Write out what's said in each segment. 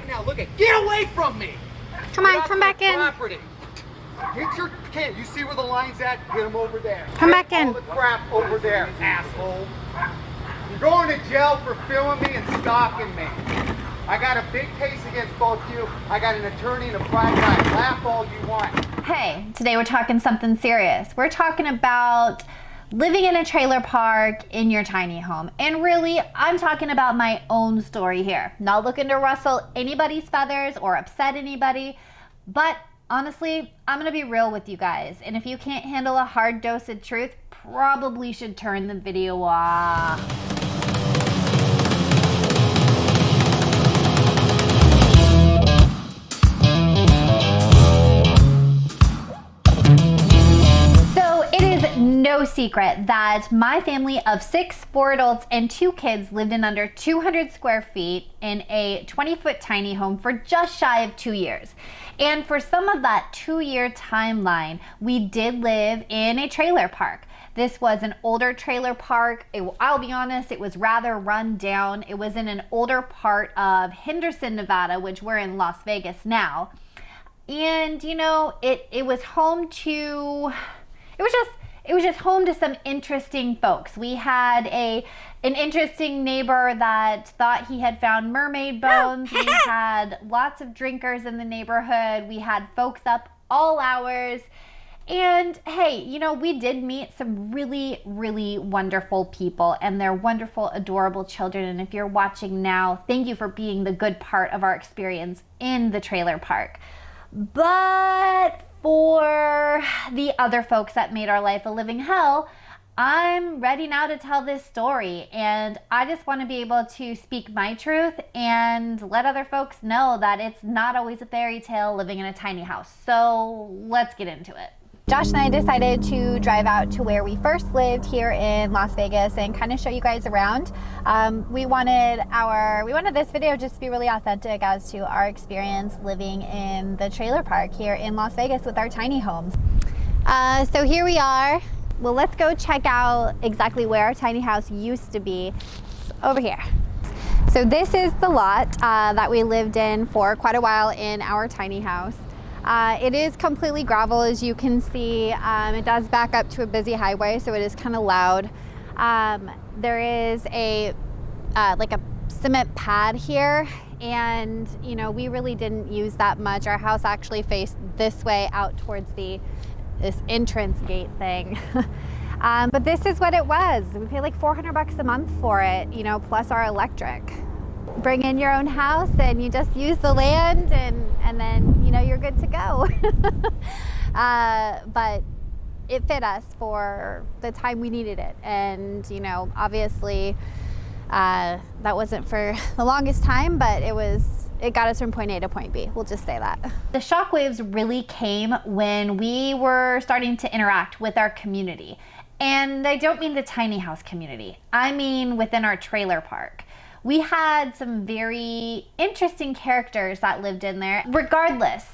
Now look at, get away from me! Come on, come back in. Property. Get your kid. You see where the line's at? Get him over there. Come back in. All the crap over there, asshole. You're going to jail for filming me and stalking me. I got a big case against both you. I got an attorney and a private eye. Laugh all you want. Hey, today we're talking something serious. We're talking about living in a trailer park in your tiny home. And really, I'm talking about my own story here. Not looking to rustle anybody's feathers or upset anybody, but honestly, I'm gonna be real with you guys. And if you can't handle a hard dose of truth, probably should turn the video off. No secret that my family of 6, 4 adults and 2 kids lived in under 200 square feet in a 20-foot tiny home for just shy of 2 years. And for some of that 2-year timeline, we did live in a trailer park. This was an older trailer park. I'll be honest, it was rather run down. It was in an older part of Henderson, Nevada, which we're in Las Vegas now. And you know, it was home to, it was just home to some interesting folks. We had an interesting neighbor that thought he had found mermaid bones. We had lots of drinkers in the neighborhood. We had folks up all hours. And hey, you know, we did meet some really, really wonderful people and their wonderful, adorable children. And if you're watching now, thank you for being the good part of our experience in the trailer park. But for the other folks that made our life a living hell, I'm ready now to tell this story. And I just want to be able to speak my truth and let other folks know that it's not always a fairy tale living in a tiny house. So let's get into it. Josh and I decided to drive out to where we first lived here in Las Vegas and kind of show you guys around. We wanted this video just to be really authentic as to our experience living in the trailer park here in Las Vegas with our tiny homes. So here we are. Well, let's go check out exactly where our tiny house used to be. It's over here. So this is the lot that we lived in for quite a while in our tiny house. It is completely gravel, as you can see. It does back up to a busy highway, so it is kind of loud. There is like a cement pad here, and you know, we really didn't use that much. Our house actually faced this way out towards this entrance gate thing. But this is what it was. We paid like $400 a month for it, you know, plus our electric. Bring in your own house and you just use the land, and then you know, you're good to go. But it fit us for the time we needed it, and you know, obviously that wasn't for the longest time, but it got us from point A to point B. We'll just say that. The shockwaves really came when we were starting to interact with our community. And I don't mean the tiny house community. I mean within our trailer park. We had some very interesting characters that lived in there. Regardless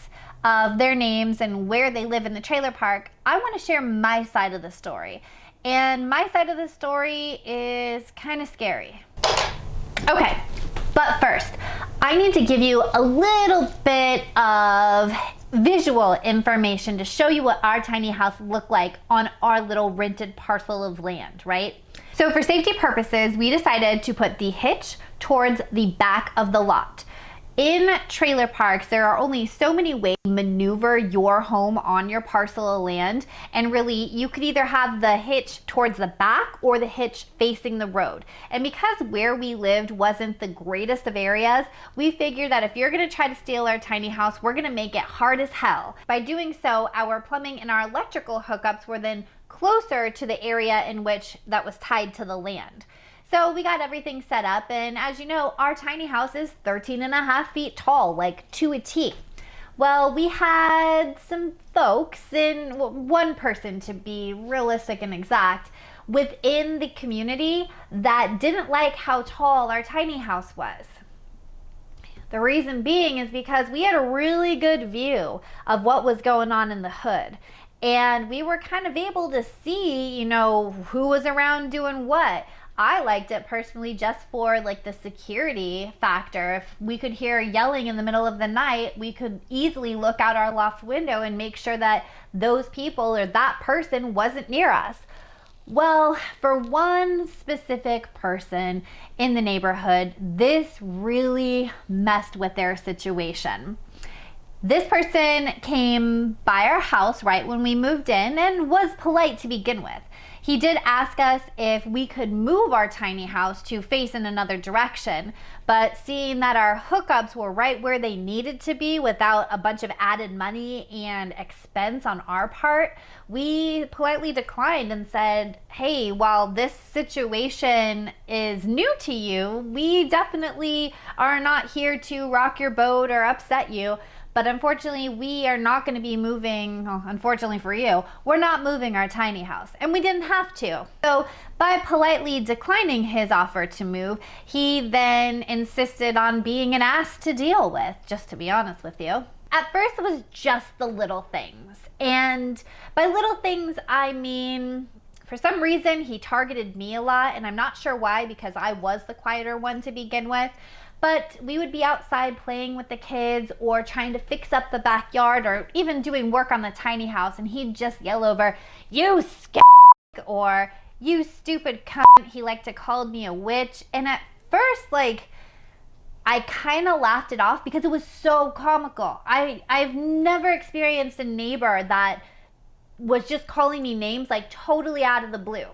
of their names and where they live in the trailer park, I want to share my side of the story. And my side of the story is kind of scary. Okay, but first, I need to give you a little bit of visual information to show you what our tiny house looked like on our little rented parcel of land, right? So for safety purposes, we decided to put the hitch towards the back of the lot. In trailer parks, there are only so many ways to maneuver your home on your parcel of land, and really you could either have the hitch towards the back or the hitch facing the road. And because where we lived wasn't the greatest of areas, we figured that if you're going to try to steal our tiny house, we're going to make it hard as hell. By doing so, our plumbing and our electrical hookups were then closer to the area in which that was tied to the land. So we got everything set up, and as you know, our tiny house is 13.5 feet tall, like to a T. Well, we had some folks, and one person to be realistic and exact, within the community that didn't like how tall our tiny house was. The reason being is because we had a really good view of what was going on in the hood. And we were kind of able to see, you know, who was around doing what. I liked it personally just for like the security factor. If we could hear yelling in the middle of the night, we could easily look out our loft window and make sure that those people or that person wasn't near us. Well, for one specific person in the neighborhood, this really messed with their situation. This person came by our house right when we moved in and was polite to begin with. He did ask us if we could move our tiny house to face in another direction, but seeing that our hookups were right where they needed to be without a bunch of added money and expense on our part, we politely declined and said, hey, while this situation is new to you, we definitely are not here to rock your boat or upset you. But unfortunately, we are not going to be moving, well, unfortunately for you, we're not moving our tiny house. And we didn't have to. So by politely declining his offer to move, he then insisted on being an ass to deal with, just to be honest with you. At first, it was just the little things. And by little things, I mean, for some reason, he targeted me a lot. And I'm not sure why, because I was the quieter one to begin with. But we would be outside playing with the kids or trying to fix up the backyard or even doing work on the tiny house, and he'd just yell over, you or you stupid cunt. He liked to call me a witch. And at first, like, I kind of laughed it off because it was so comical. I've never experienced a neighbor that was just calling me names like totally out of the blue.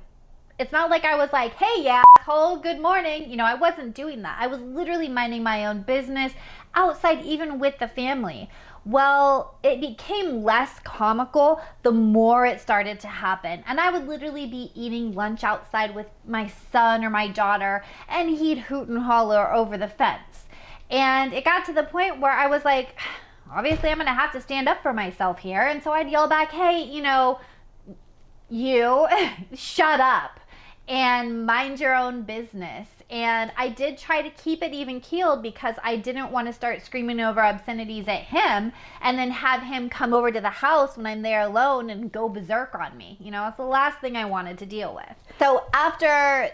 It's not like I was like, hey, yeah, asshole, good morning. You know, I wasn't doing that. I was literally minding my own business outside, even with the family. Well, it became less comical the more it started to happen. And I would literally be eating lunch outside with my son or my daughter, and he'd hoot and holler over the fence. And it got to the point where I was like, obviously I'm going to have to stand up for myself here. And so I'd yell back, hey, you know, you shut up and mind your own business. And I did try to keep it even keeled because I didn't want to start screaming over obscenities at him and then have him come over to the house when I'm there alone and go berserk on me. You know, it's the last thing I wanted to deal with. So after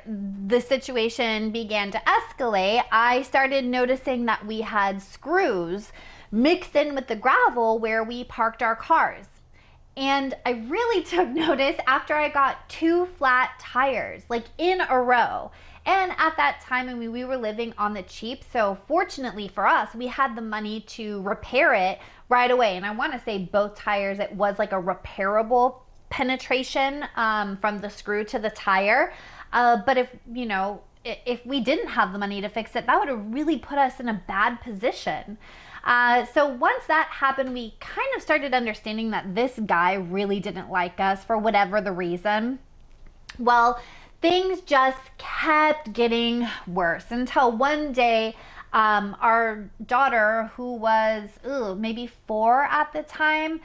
the situation began to escalate, I started noticing that we had screws mixed in with the gravel where we parked our cars. And I really took notice after I got 2 flat tires, like in a row. And at that time, I mean, we were living on the cheap. So fortunately for us, we had the money to repair it right away. And I want to say both tires, it was like a repairable penetration from the screw to the tire. But if, you know, if we didn't have the money to fix it, that would have really put us in a bad position. So once that happened, we kind of started understanding that this guy really didn't like us for whatever the reason. Well, things just kept getting worse until one day, our daughter, who was maybe 4 at the time,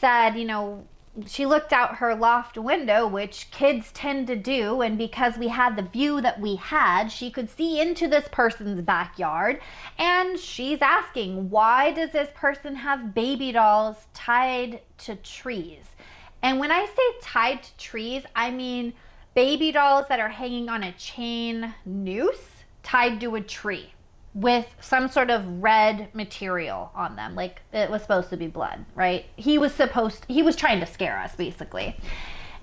said, you know, she looked out her loft window, which kids tend to do, and because we had the view that we had, she could see into this person's backyard, and she's asking, why does this person have baby dolls tied to trees? And when I say tied to trees, I mean baby dolls that are hanging on a chain noose tied to a tree with some sort of red material on them, like it was supposed to be blood, right? He was trying to scare us, basically.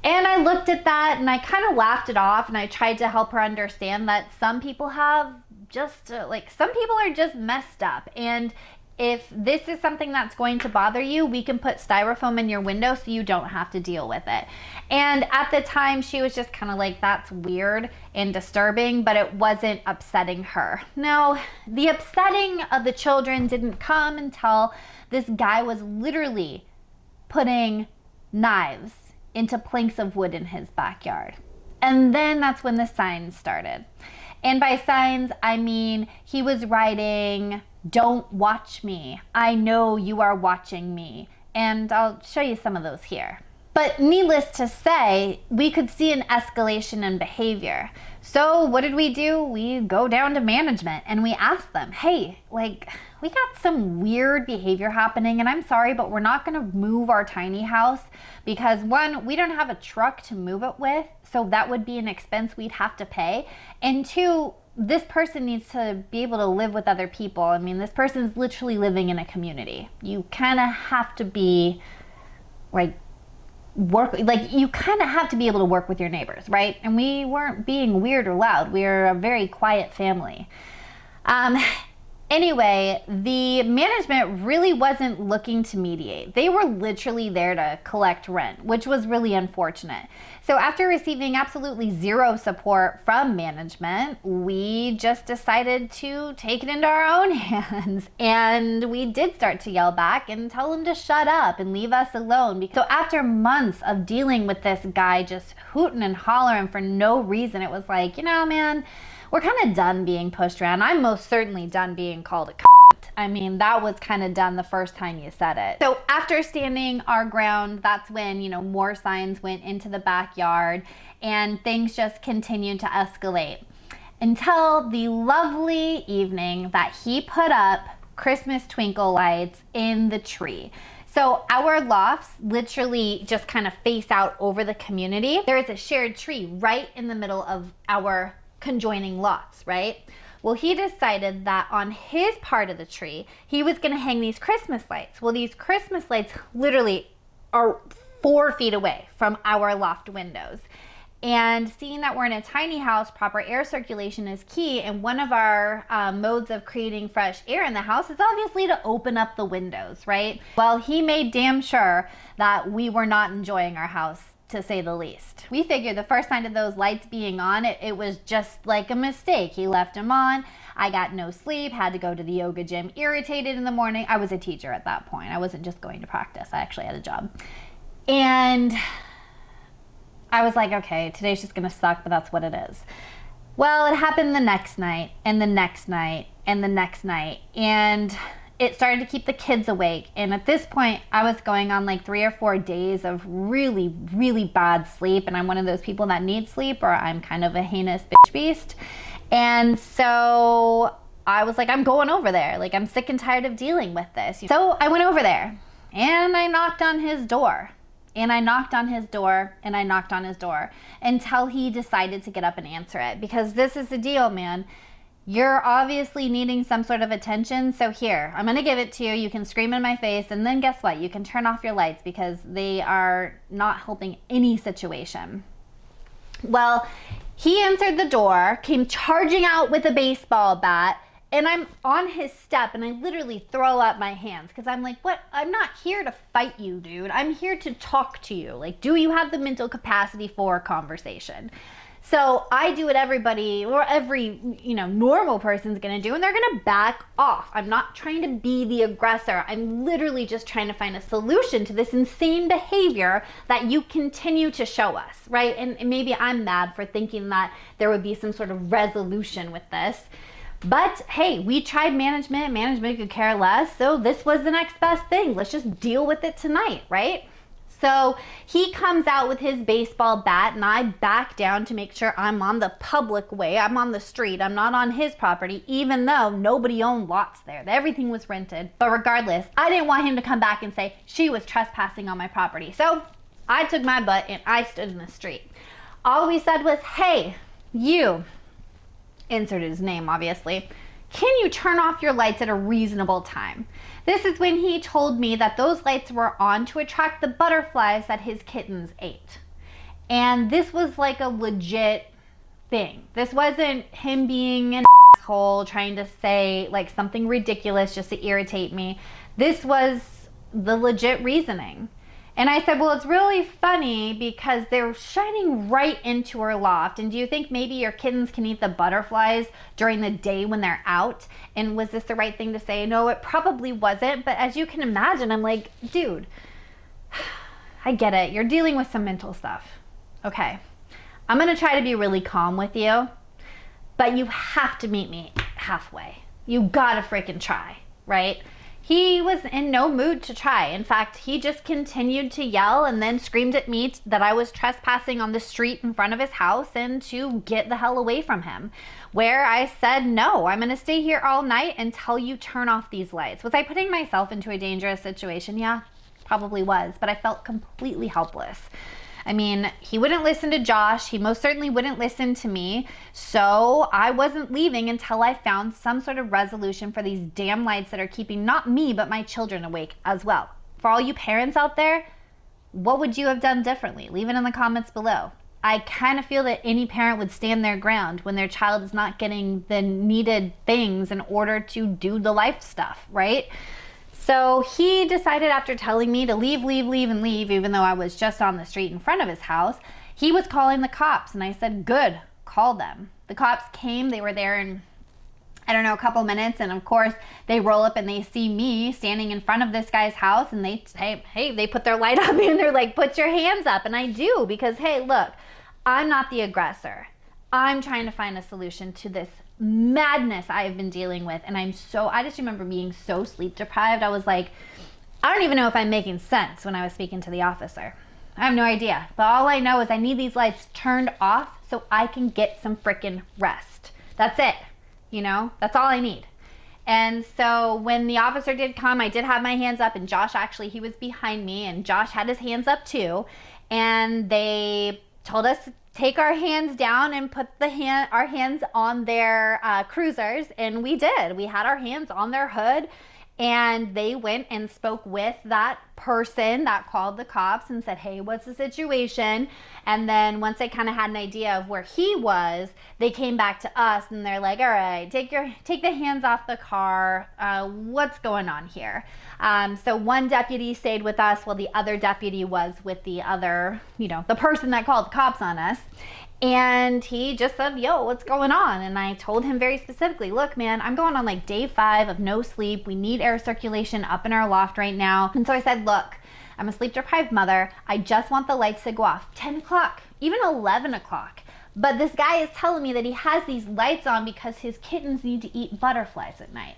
And I looked at that and I kind of laughed it off, and I tried to help her understand that some people have just some people are just messed up, and if this is something that's going to bother you, we can put styrofoam in your window so you don't have to deal with it. And at the time, she was just kind of like, that's weird and disturbing, but it wasn't upsetting her. No, the upsetting of the children didn't come until this guy was literally putting knives into planks of wood in his backyard. And then that's when the signs started. And by signs, I mean he was writing, "Don't watch me. I know you are watching me." And I'll show you some of those here. But needless to say, we could see an escalation in behavior. So what did we do? We go down to management and we asked them, hey, like, we got some weird behavior happening, and I'm sorry, but we're not gonna move our tiny house because one, we don't have a truck to move it with, so that would be an expense we'd have to pay. And two, this person needs to be able to live with other people. I mean, this person's literally living in a community. You kind of have to be like, you kind of have to be able to work with your neighbors, right? And we weren't being weird or loud. We were a very quiet family. Anyway, the management really wasn't looking to mediate. They were literally there to collect rent, which was really unfortunate. So after receiving absolutely zero support from management, we just decided to take it into our own hands. And we did start to yell back and tell him to shut up and leave us alone. So after months of dealing with this guy just hooting and hollering for no reason, it was like, you know, man, we're kind of done being pushed around. I'm most certainly done being called a cunt. I mean, that was kind of done the first time you said it. So after standing our ground, that's when, you know, more signs went into the backyard and things just continued to escalate until the lovely evening that he put up Christmas twinkle lights in the tree. So our lofts literally just kind of face out over the community. There is a shared tree right in the middle of our conjoining lots, right? Well, he decided that on his part of the tree, he was gonna hang these Christmas lights. Well, these Christmas lights literally are 4 feet away from our loft windows. And seeing that we're in a tiny house, proper air circulation is key. And one of our modes of creating fresh air in the house is obviously to open up the windows, right? Well, he made damn sure that we were not enjoying our house, to say the least. We figured the first sign of those lights being on, it was just like a mistake. He left them on. I got no sleep, had to go to the yoga gym, irritated in the morning. I was a teacher at that point. I wasn't just going to practice. I actually had a job. And I was like, okay, today's just gonna suck, but that's what it is. Well, it happened the next night, and the next night, and the next night. And it started to keep the kids awake. And at this point, I was going on like 3 or 4 days of really, really bad sleep. And I'm one of those people that need sleep, or I'm kind of a heinous bitch beast. And so I was like, I'm going over there. Like, I'm sick and tired of dealing with this. So I went over there and I knocked on his door. And I knocked on his door and I knocked on his door until he decided to get up and answer it. Because this is the deal, man. You're obviously needing some sort of attention, so here, I'm gonna give it to you. You can scream in my face, and then guess what? You can turn off your lights because they are not helping any situation. Well, he answered the door, came charging out with a baseball bat, and I'm on his step, and I literally throw up my hands because I'm like, what? I'm not here to fight you, dude. I'm here to talk to you. Like, do you have the mental capacity for a conversation? So I do what everybody or every, normal person's gonna do, and they're gonna back off. I'm not trying to be the aggressor. I'm literally just trying to find a solution to this insane behavior that you continue to show us, right? And maybe I'm mad for thinking that there would be some sort of resolution with this. But hey, we tried management. Management could care less. So this was the next best thing. Let's just deal with it tonight, right? So he comes out with his baseball bat and I back down to make sure I'm on the public way. I'm on the street. I'm not on his property, even though nobody owned lots there. Everything was rented. But regardless, I didn't want him to come back and say she was trespassing on my property. So I took my butt and I stood in the street. All we said was, hey, you, inserted his name obviously, can you turn off your lights at a reasonable time? This is when he told me that those lights were on to attract the butterflies that his kittens ate. And this was like a legit thing. This wasn't him being an asshole trying to say like something ridiculous just to irritate me. This was the legit reasoning. And I said, well, it's really funny because they're shining right into our loft. And do you think maybe your kittens can eat the butterflies during the day when they're out? And was this the right thing to say? No, it probably wasn't. But as you can imagine, I'm like, dude, I get it. You're dealing with some mental stuff. Okay, I'm going to try to be really calm with you, but you have to meet me halfway. You gotta freaking try, right? He was in no mood to try. In fact, he just continued to yell and then screamed at me that I was trespassing on the street in front of his house and to get the hell away from him. Where I said, no, I'm going to stay here all night until you turn off these lights. Was I putting myself into a dangerous situation? Yeah, probably was, but I felt completely helpless. I mean, he wouldn't listen to Josh. He most certainly wouldn't listen to me. So I wasn't leaving until I found some sort of resolution for these damn lights that are keeping not me, but my children awake as well. For all you parents out there, what would you have done differently? Leave it in the comments below. I kind of feel that any parent would stand their ground when their child is not getting the needed things in order to do the life stuff, right? So he decided, after telling me to leave, even though I was just on the street in front of his house, he was calling the cops. And I said, good, call them. The cops came. They were there in, I don't know, a couple minutes. And of course, they roll up and they see me standing in front of this guy's house. And they say, hey, they put their light on me and they're like, put your hands up. And I do, because, hey, look, I'm not the aggressor. I'm trying to find a solution to this madness I have been dealing with. And I just remember being so sleep deprived. I was like, I don't even know if I'm making sense when I was speaking to the officer. I have no idea. But all I know is I need these lights turned off so I can get some freaking rest. That's it. You know, that's all I need. And so when the officer did come, I did have my hands up, and Josh, actually, he was behind me, and Josh had his hands up too. And they told us to take our hands down and put our hands on their cruisers, and we did. We had our hands on their hood, and they went and spoke with that person that called the cops and said, hey, what's the situation? And then once they kind of had an idea of where he was, they came back to us and they're like, all right, take the hands off the car. What's going on here? So one deputy stayed with us while the other deputy was with the other, the person that called the cops on us. And he just said, yo, what's going on? And I told him very specifically, look, man, I'm going on like day 5 of no sleep. We need air circulation up in our loft right now. And so I said, look, I'm a sleep deprived mother. I just want the lights to go off 10 o'clock, even 11 o'clock. But this guy is telling me that he has these lights on because his kittens need to eat butterflies at night.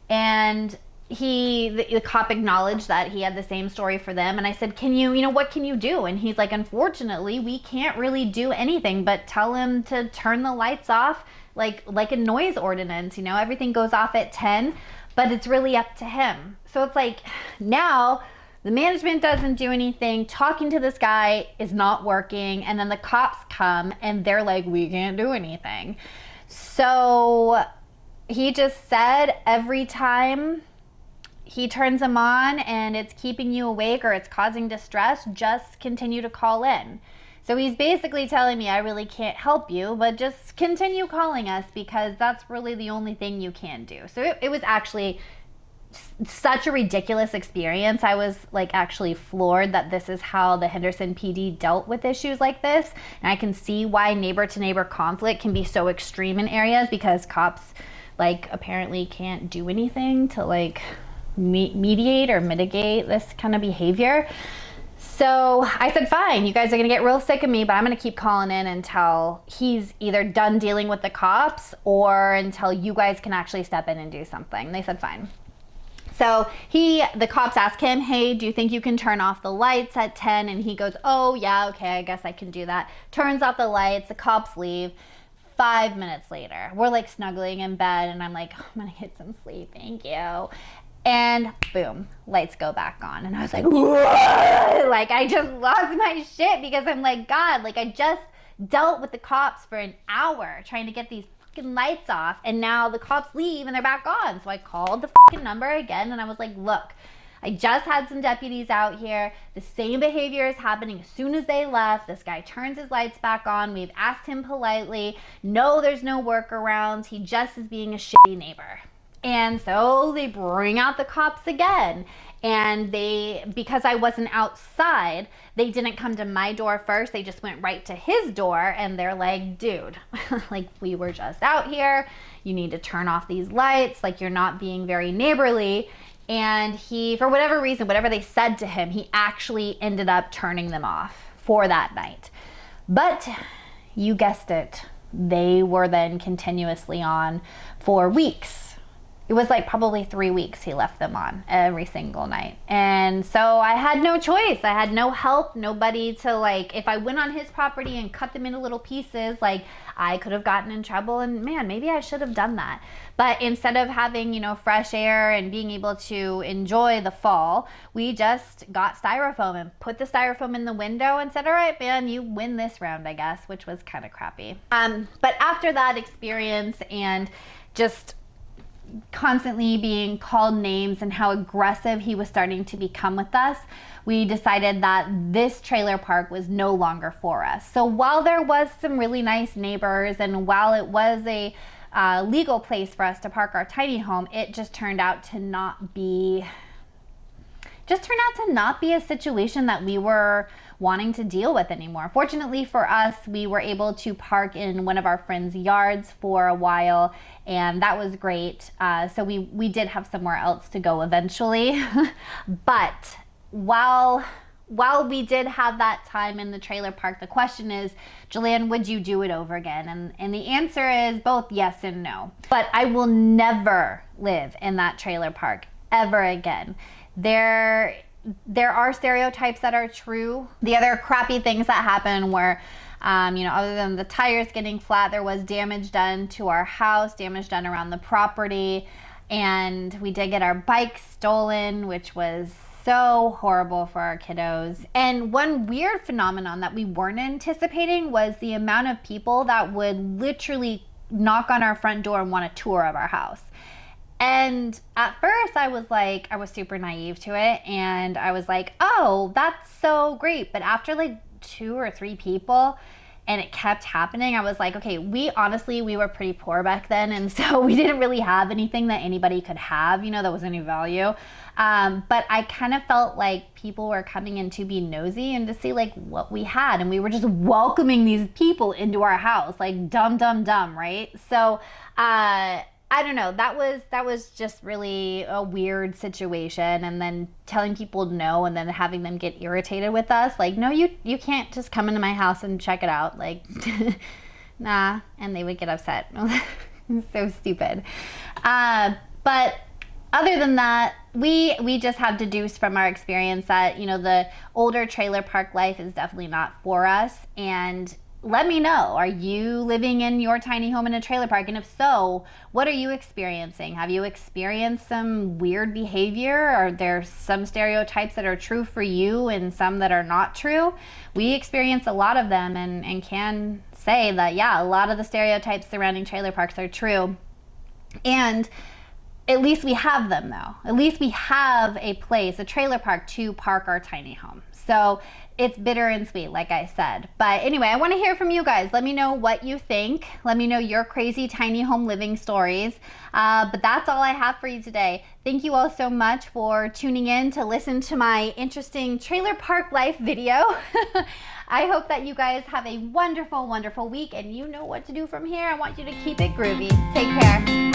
And the cop acknowledged that he had the same story for them. And I said, what can you do? And he's like, unfortunately, we can't really do anything but tell him to turn the lights off like a noise ordinance. Everything goes off at 10, but it's really up to him. So it's like, now the management doesn't do anything. Talking to this guy is not working. And then the cops come and they're like, we can't do anything. So he just said, every time he turns them on and it's keeping you awake or it's causing distress, just continue to call in. So he's basically telling me, I really can't help you, but just continue calling us because that's really the only thing you can do. So it was actually such a ridiculous experience. I was like actually floored that this is how the Henderson PD dealt with issues like this. And I can see why neighbor to neighbor conflict can be so extreme in areas, because cops apparently can't do anything to mediate or mitigate this kind of behavior. So I said, fine, you guys are gonna get real sick of me, but I'm gonna keep calling in until he's either done dealing with the cops or until you guys can actually step in and do something. They said, fine. So the cops asked him, hey, do you think you can turn off the lights at 10? And he goes, oh yeah, okay, I guess I can do that. Turns off the lights, the cops leave. 5 minutes later, we're snuggling in bed and I'm like, oh, I'm gonna get some sleep, thank you. And boom, lights go back on. And I was like, whoa! I just lost my shit, because I'm like, God, I just dealt with the cops for an hour trying to get these fucking lights off. And now the cops leave and they're back on. So I called the fucking number again and I was like, look, I just had some deputies out here. The same behavior is happening as soon as they left. This guy turns his lights back on. We've asked him politely. No, there's no workarounds. He just is being a shitty neighbor. And so they bring out the cops again. And because I wasn't outside, they didn't come to my door first. They just went right to his door and they're like, dude, we were just out here. You need to turn off these lights. You're not being very neighborly. And he, for whatever reason, whatever they said to him, he actually ended up turning them off for that night. But you guessed it, they were then continuously on for weeks. it was like probably 3 weeks he left them on every single night. And so I had no choice. I had no help, nobody to like, if I went on his property and cut them into little pieces, like I could have gotten in trouble, and man, maybe I should have done that. But instead of having, you know, fresh air and being able to enjoy the fall, we just got styrofoam and put the styrofoam in the window and said, all right, man, you win this round, I guess, which was kind of crappy. But after that experience and just constantly being called names and how aggressive he was starting to become with us, we decided that this trailer park was no longer for us. So while there was some really nice neighbors and while it was a legal place for us to park our tiny home, it just turned out to not be a situation that we were wanting to deal with anymore. Fortunately for us, we were able to park in one of our friends' yards for a while, and that was great. So we did have somewhere else to go eventually. But while we did have that time in the trailer park, the question is, Julianne, would you do it over again? And the answer is both yes and no. But I will never live in that trailer park ever again. There are stereotypes that are true. The other crappy things that happen were, you know, other than the tires getting flat, there was damage done to our house, damage done around the property, and we did get our bike stolen, which was so horrible for our kiddos. And one weird phenomenon that we weren't anticipating was the amount of people that would literally knock on our front door and want a tour of our house. And at first I was super naive to it, and I was like, oh, that's so great. But after like 2 or 3 people and it kept happening, I was like, okay, we were pretty poor back then, and so we didn't really have anything that anybody could have, you know, that was any value. But I kind of felt like people were coming in to be nosy and to see like what we had, and we were just welcoming these people into our house like dumb, right? So I don't know, that was just really a weird situation. And then telling people no and then having them get irritated with us, like, no, you can't just come into my house and check it out, like nah, and they would get upset. So stupid. But other than that, we just have deduced from our experience that, you know, the older trailer park life is definitely not for us. And let me know, are you living in your tiny home in a trailer park? And if so, what are you experiencing? Have you experienced some weird behavior? Are there some stereotypes that are true for you and some that are not true? We experience a lot of them and can say that, yeah, a lot of the stereotypes surrounding trailer parks are true. And at least we have them though. At least we have a place, a trailer park, to park our tiny home. So it's bitter and sweet, like I said. But anyway, I want to hear from you guys. Let me know what you think. Let me know your crazy tiny home living stories. But that's all I have for you today. Thank you all so much for tuning in to listen to my interesting trailer park life video. I hope that you guys have a wonderful, wonderful week, and you know what to do from here. I want you to keep it groovy. Take care.